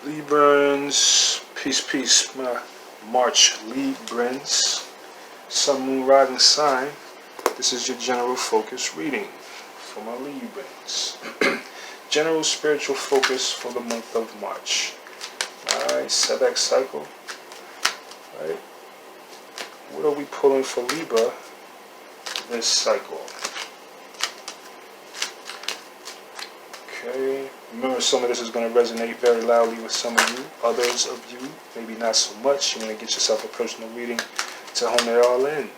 Librans, peace, my March Librans, Sun, Moon, Rising sign. This is your general focus reading for my Librans. General spiritual focus for the month of March. Alright, setback cycle. Right. What are we pulling for Libra this cycle? Okay. Remember, some of this is going to resonate very loudly with some of you. Others of you, maybe not so much. You're going to get yourself a personal reading to hone it all in,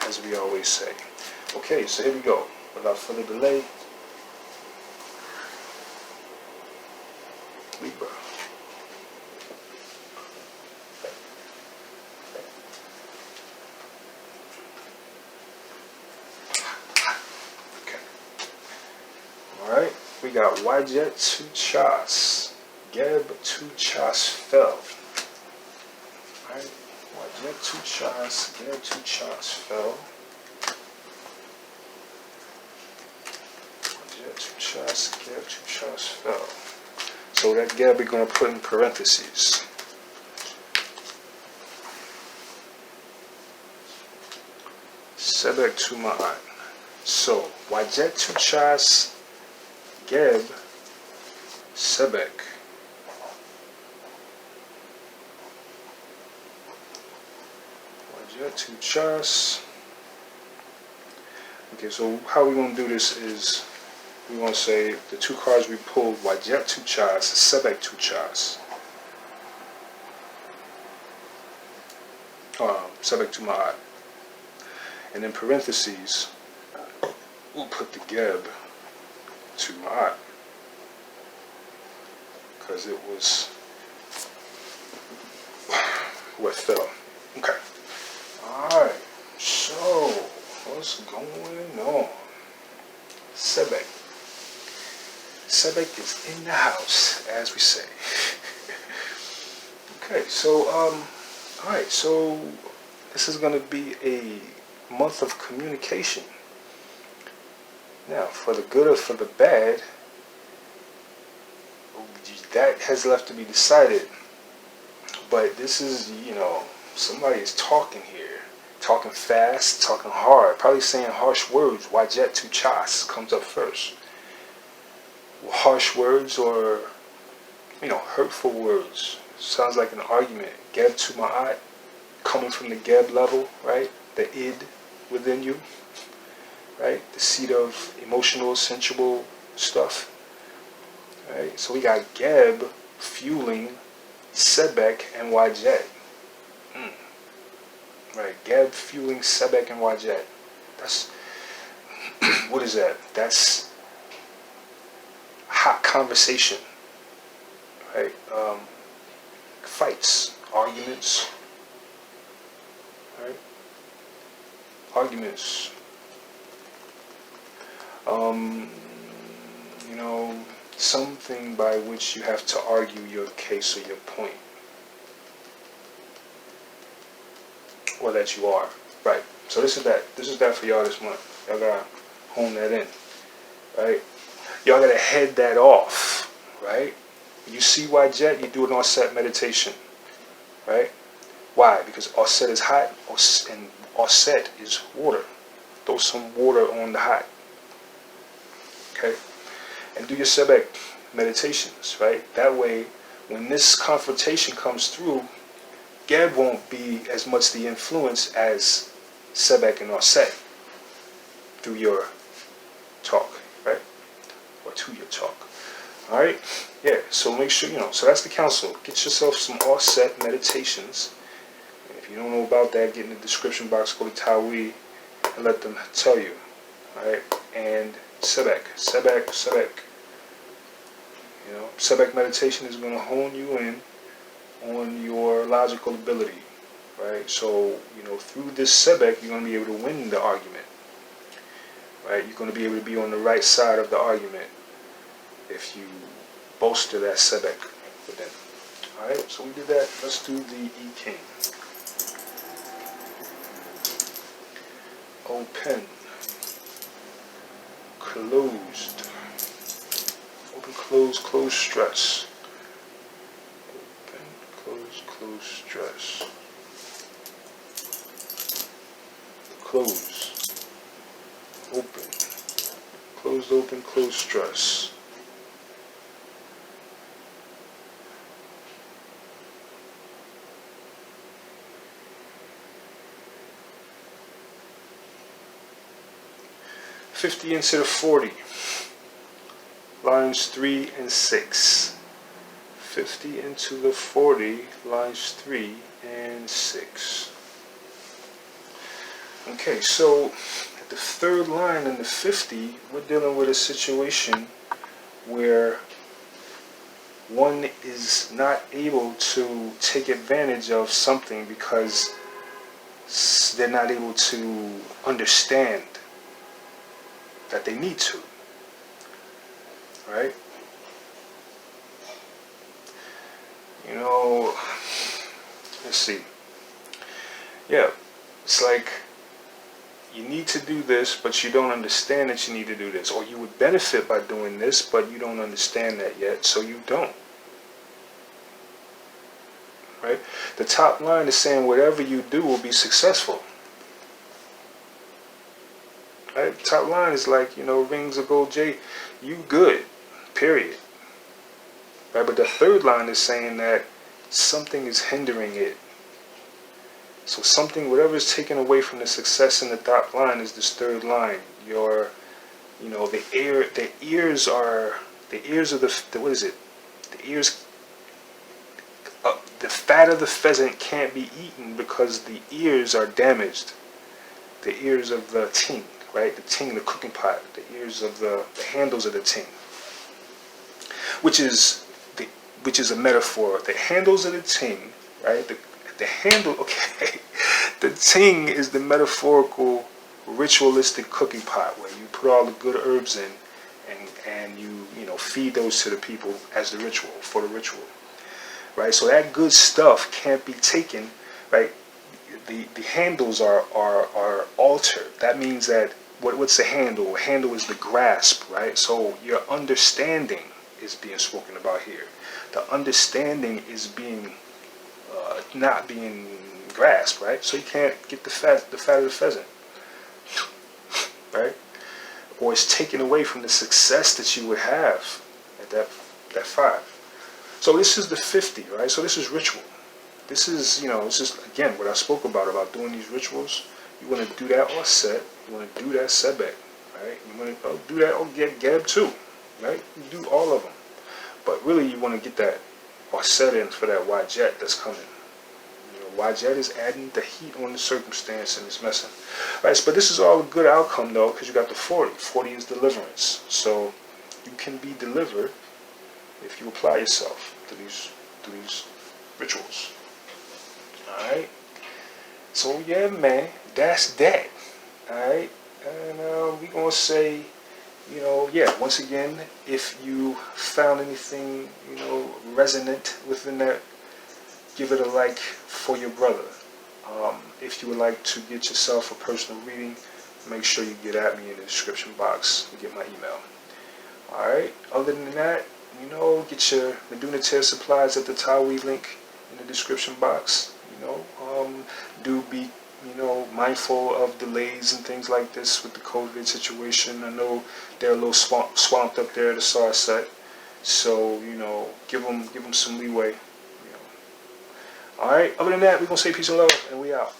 as we always say. Okay, so here we go. Without further delay, Libra. Okay. Alright, we got Wajet to Chas. Geb to Chas fell. Alright, Wajet to Chas, Geb to Chas fell. Wajet to Chas, Geb to Chas fell. So that Geb we're going to put in parentheses. Sebek to Ma'an. So, Wajet to Chas, Geb, Sebek. Wajet to Chas. Okay, so how we're going to do this is, we're going to say the two cards we pulled, Wajet to Chas, Sebek to Chas. Sebek to Ma'at. And in parentheses, we'll put the Geb to Ma'at. Because it was what fell. Okay. Alright. So, what's going on? Sebek. Sebek is in the house, as we say. Okay, so, alright, so this is going to be a month of communication. Now, for the good or for the bad, that has left to be decided. But this is, somebody is talking here. Talking fast, talking hard, probably saying harsh words. Wajet to Chas comes up first. Harsh words or, hurtful words. Sounds like an argument. Geb to Ma'at, coming from the Geb level, right? The id within you, right? The seed of emotional, sensual stuff, right? So we got Geb fueling Sebek and Wajet. Right, Geb fueling Sebek and Wajet. That's, what is that? That's hot conversation, right? Fights, arguments, right? Arguments. Something by which you have to argue your case or your point. Or that you are. Right. So this is that. This is that for y'all this month. Y'all gotta hone that in. Right? Y'all gotta head that off. Right? You see Wajet, you do an offset meditation. Right? Why? Because offset is hot and offset is water. Throw some water on the hot. Okay? And do your Sebek meditations, right? That way, when this confrontation comes through, Geb won't be as much the influence as Sebek and offset through your talk, right? Or to your talk. Alright? Yeah, so make sure, so that's the counsel. Get yourself some offset meditations. And if you don't know about that, get in the description box, go to Tehuti, and let them tell you. Alright? And Sebek. Sebek meditation is going to hone you in on your logical ability. Right? So, through this Sebek, you're going to be able to win the argument. Right? You're going to be able to be on the right side of the argument if you bolster that Sebek within. Alright, so we did that. Let's do the E King. Open. Closed. Open, close, stress. close, open, closed, open, closed stress. $50 into the 40, lines 3 and 6. 50 into the 40, lines 3 and 6. Okay, so at the third line in the 50, we're dealing with a situation where one is not able to take advantage of something because they're not able to understand that they need to, right? You know, let's see. Yeah, it's like you need to do this, but you don't understand that you need to do this. Or you would benefit by doing this, but you don't understand that yet, so you don't. Right? The top line is saying whatever you do will be successful. Right? Top line is like, rings of gold J, you good, period. Right? But the third line is saying that something is hindering it. So something, whatever is taken away from the success in the top line is this third line. The ears of the what is it? The ears, the fat of the pheasant can't be eaten because the ears are damaged. The ears of the ting, right? The ting, the cooking pot, the ears of the handles of the ting, which is a metaphor. The handles of the ting, right? The handle, okay. The ting is the metaphorical, ritualistic cooking pot where you put all the good herbs in, and you feed those to the people as the ritual, for the ritual, right? So that good stuff can't be taken, right? The handles are altered. That means that what's the handle? A handle is the grasp, right? So your understanding is being spoken about here. The understanding is being not being grasped, right? So you can't get the fat of the pheasant, right? Or it's taken away from the success that you would have at that 5. So this is the 50, right? So this is ritual. This is, this is, again, what I spoke about doing these rituals. You want to do that offset. You want to do that sebek, right? You want to do that or get gab too, right? You do all of them. But really, you want to get that offset in for that wajet that's coming. Wajet is adding the heat on the circumstance and it's messing. Right, but this is all a good outcome though, because you got the 40. 40 is deliverance. So you can be delivered if you apply yourself to these rituals. Alright? So yeah, man, that's that. Alright? And we're going to say, once again, if you found anything, resonant within that, give it a like for your brother. If you would like to get yourself a personal reading, make sure you get at me in the description box and get my email. Alright, other than that, get your Metu Neter supplies at the Tawi link in the description box. Do be, mindful of delays and things like this with the COVID situation. I know they're a little swamped up there at the Sarset. So, give them some leeway. Alright, other than that, we're going to say peace and love, and we out.